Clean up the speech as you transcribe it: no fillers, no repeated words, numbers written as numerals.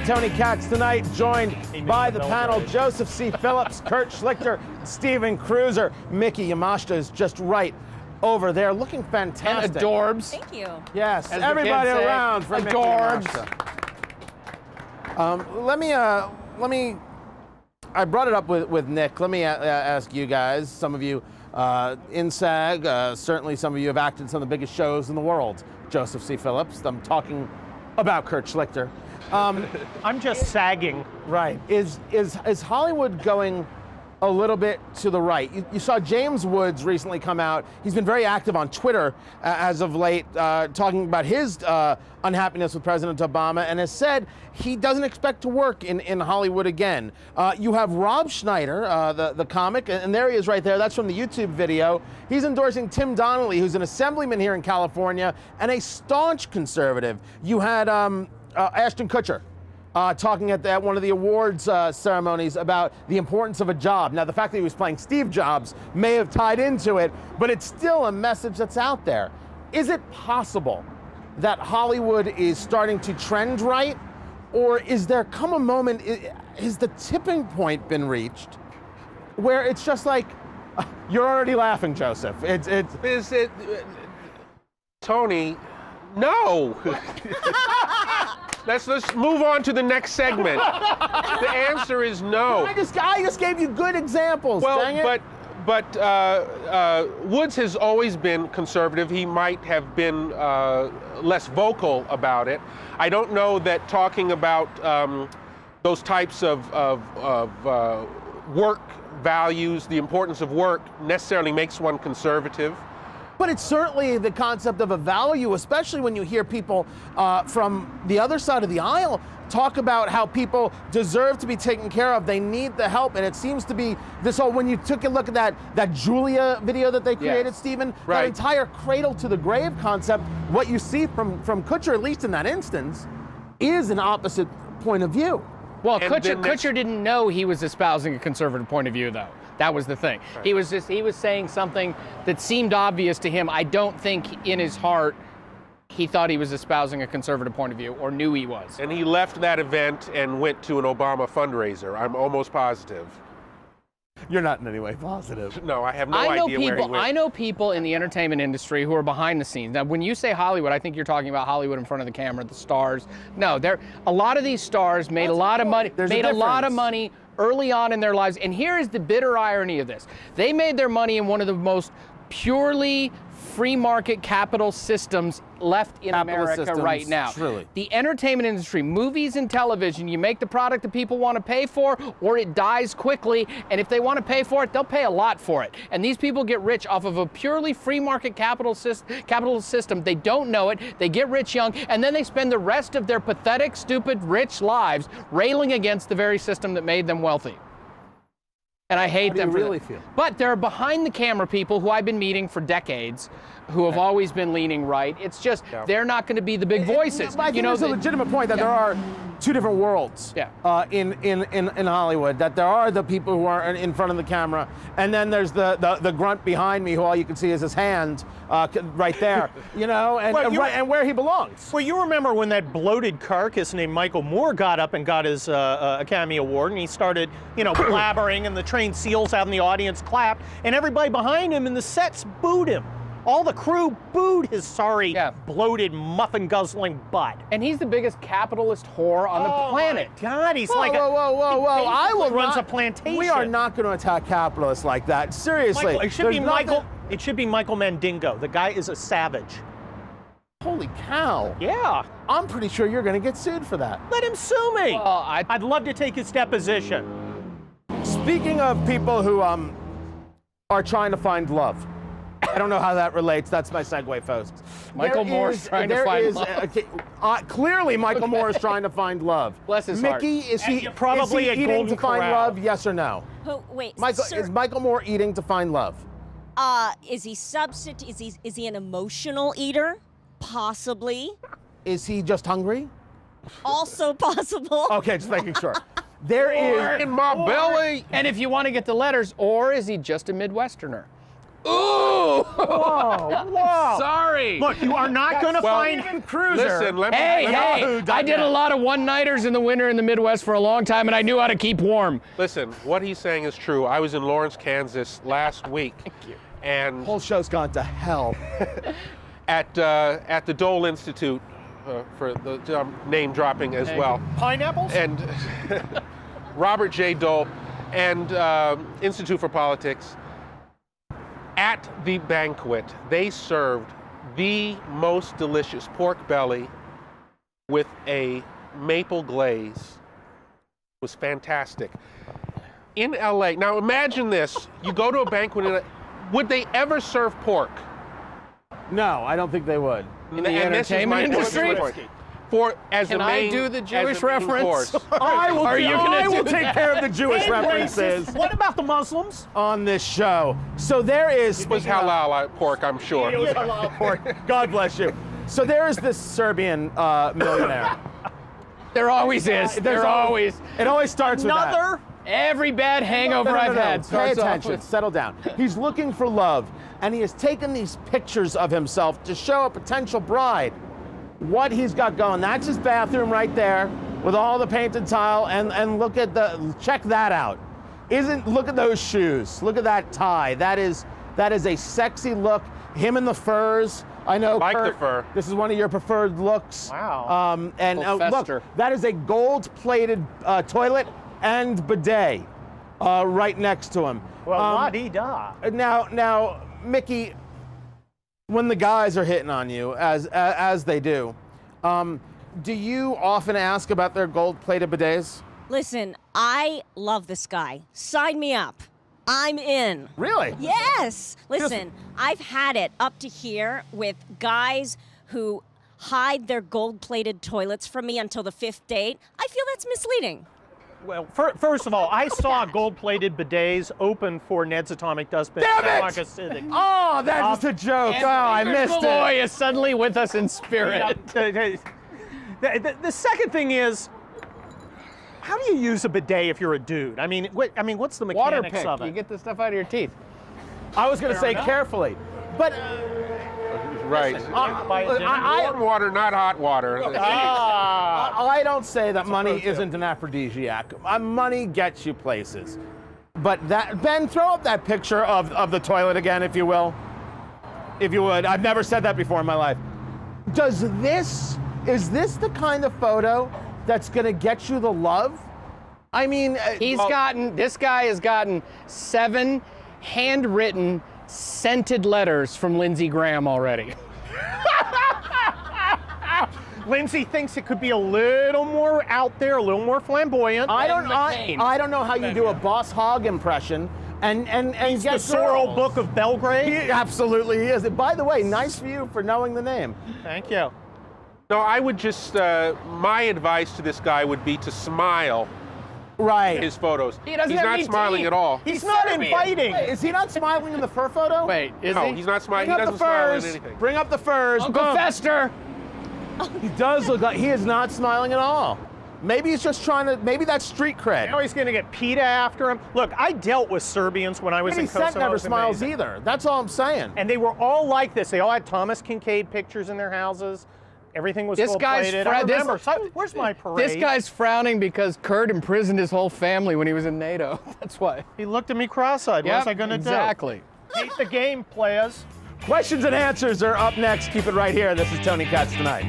Tony Katz Tonight, joined by the panel, Joseph C. Phillips, Kurt Schlichter, Stephen Kruiser. Miki Yamashita is just right over there, looking fantastic. And adorbs. Thank you. Yes, As everybody around for Miki adorbs. Yamashita. Let me. I brought it up with Nick. Let me ask you guys. Some of you in SAG, certainly some of you have acted in some of the biggest shows in the world. Joseph C. Phillips. I'm talking about Kurt Schlichter. I'm just sagging. Right. Is Hollywood going a little bit to the right? You saw James Woods recently come out. He's been very active on Twitter as of late, talking about his unhappiness with President Obama, and has said he doesn't expect to work in Hollywood again. You have Rob Schneider, the comic, and there he is right there. That's from the YouTube video. He's endorsing Tim Donnelly, who's an assemblyman here in California and a staunch conservative. You had Ashton Kutcher talking at one of the awards ceremonies about the importance of a job. Now, the fact that he was playing Steve Jobs may have tied into it, but it's still a message that's out there. Is it possible that Hollywood is starting to trend right, or is there come a moment, has the tipping point been reached where it's just like, you're already laughing, Joseph. Tony, no. Let's move on to the next segment. The answer is no. I just gave you good examples. Well, dang it. but Woods has always been conservative. He might have been less vocal about it. I don't know that talking about those types of work values, the importance of work, necessarily makes one conservative. But it's certainly the concept of a value, especially when you hear people from the other side of the aisle talk about how people deserve to be taken care of. They need the help. And it seems to be this whole, when you took a look at that Julia video that they created, yes, Stephen, right, that entire cradle to the grave concept, what you see from Kutcher, at least in that instance, is an opposite point of view. Well, Kutcher didn't know he was espousing a conservative point of view, though. That was the thing. Right. He was saying something that seemed obvious to him. I don't think in his heart he thought he was espousing a conservative point of view, or knew he was. And he left that event and went to an Obama fundraiser. I'm almost positive. You're not in any way positive. No, I have no idea where he went. I know people in the entertainment industry who are behind the scenes. Now, when you say Hollywood, I think you're talking about Hollywood in front of the camera, the stars. No, a lot of these stars made a lot of money early on in their lives. And here is the bitter irony of this. They made their money in one of the most purely free market capital systems left in America right now. Truly. The entertainment industry, movies and television, you make the product that people want to pay for, or it dies quickly, and if they want to pay for it, they'll pay a lot for it. And these people get rich off of a purely free market capital system. They don't know it, they get rich young, and then they spend the rest of their pathetic, stupid, rich lives railing against the very system that made them wealthy. And I hate them for that. How do you really feel? But there are behind the camera people who I've been meeting for decades who have always been leaning right. It's just they're not going to be the big voices. I think there's a legitimate point that there are two different worlds in Hollywood. That there are the people who are in front of the camera, and then there's the grunt behind me who all you can see is his hand right there, you know, and where he belongs. Well, you remember when that bloated carcass named Michael Moore got up and got his Academy Award, and he started, you know, blabbering, and the trained SEALs out in the audience clapped, and everybody behind him in the sets booed him. All the crew booed his sorry, bloated, muffin-guzzling butt. And he's the biggest capitalist whore on the planet. My God, he's whoa, like whoa! I will runs a plantation. We are not going to attack capitalists like that. Seriously, it should be Michael Mandingo. The guy is a savage. Holy cow! Yeah, I'm pretty sure you're going to get sued for that. let him sue me. Well, I'd love to take his deposition. Speaking of people who are trying to find love. I don't know how that relates. That's my segue, folks. Michael Moore's trying to find love. Clearly, Michael Moore is trying to find love. Bless his heart. Miki, is he probably a eating Golden to find Corral? love? Yes or no? Oh, wait. Is Michael Moore eating to find love? Is he an emotional eater? Possibly. Is he just hungry? Also possible. Okay, just making sure. There is in my belly. And if you want to get the letters, or is he just a Midwesterner? Ooh! Whoa! Sorry. story. Look, you are not going to find. Stephen Kruiser. Listen, let me. Hey, let me- hey, I did a lot of one-nighters in the winter in the Midwest for a long time, and I knew how to keep warm. Listen, what he's saying is true. I was in Lawrence, Kansas last week. Thank you. And Whole show's gone to hell. at the Dole Institute, for the name dropping as well. Pineapples? And Robert J. Dole and Institute for Politics. At the banquet, they served the most delicious pork belly with a maple glaze. It was fantastic. In LA, now imagine this, you go to a banquet, would they ever serve pork? No, I don't think they would. In the And this is my entertainment industry? point. For as Can a I main, do the as a Jewish main reference? course. I will, Are you gonna I will do take that? care of the Jewish And references racist. What about the Muslims? on this show. So there is. It was halal pork, I'm sure. It was halal pork. God bless you. So there is this Serbian millionaire. There always is. There always. It always starts with that. Another? Every bad hangover No, I've had Pay starts off attention. with. Settle down. He's looking for love, and he has taken these pictures of himself to show a potential bride what he's got going. That's his bathroom right there, with all the painted tile, and look at check that out. Look at those shoes. Look at that tie. That is a sexy look. Him in the furs. I know, Like Kurt, the fur. this is one of your preferred looks. Wow. And Little look, fester. that is a gold-plated toilet and bidet right next to him. Well, la-dee-da. Now, Miki, when the guys are hitting on you, as they do you often ask about their gold-plated bidets? Listen, I love this guy. Sign me up. I'm in. Really? Yes. Listen, I've had it up to here with guys who hide their gold-plated toilets from me until the 5th date. I feel that's misleading. Well, first of all, I saw gold-plated bidets open for Ned's Atomic Dustbin. Damn it! Like acidic. Oh, that's just a joke. Oh, I missed it. Malloy is suddenly with us in spirit. The second thing is, how do you use a bidet if you're a dude? I mean, what's the Water mechanics pick. of it? You get the stuff out of your teeth. I was going to say enough. carefully, but Right. Warm water, not hot water. I don't say that money isn't an aphrodisiac. Money gets you places. But Ben, throw up that picture of the toilet again, if you will. If you would. I've never said that before in my life. Is this the kind of photo that's going to get you the love? I mean, This guy has gotten 7 handwritten, scented letters from Lindsey Graham already. Lindsay thinks it could be a little more out there, a little more flamboyant. I don't know how you do a Boss Hogg impression and He's get the Sorrel girls. Book of Belgrade. He absolutely is. By the way, nice for you for knowing the name. Thank you. No, I would just, my advice to this guy would be to smile Right. his photos. He doesn't He's have not any smiling teeth. at all. He's not Serbian. inviting. Is he not smiling in the fur photo? Wait, is No, he? he's not smiling. Bring He up the doesn't smile at furs. anything. Bring up the furs. Uncle Boom. Fester. He does look like he is not smiling at all. Maybe he's just trying to. Maybe that's street cred. Now he's going to get PETA after him. Look, I dealt with Serbians when I was in 50 Cent Kosovo. never It was smiles amazing. either. That's all I'm saying. And they were all like this. They all had Thomas Kincaid pictures in their houses. Everything was This gold guy's plated. fra- I this- remember. Where's my parade? This guy's frowning because Kurt imprisoned his whole family when he was in NATO. That's why. He looked at me cross-eyed. What was I going to exactly. do? Hate the game, players. Questions and answers are up next. Keep it right here. This is Tony Katz Tonight.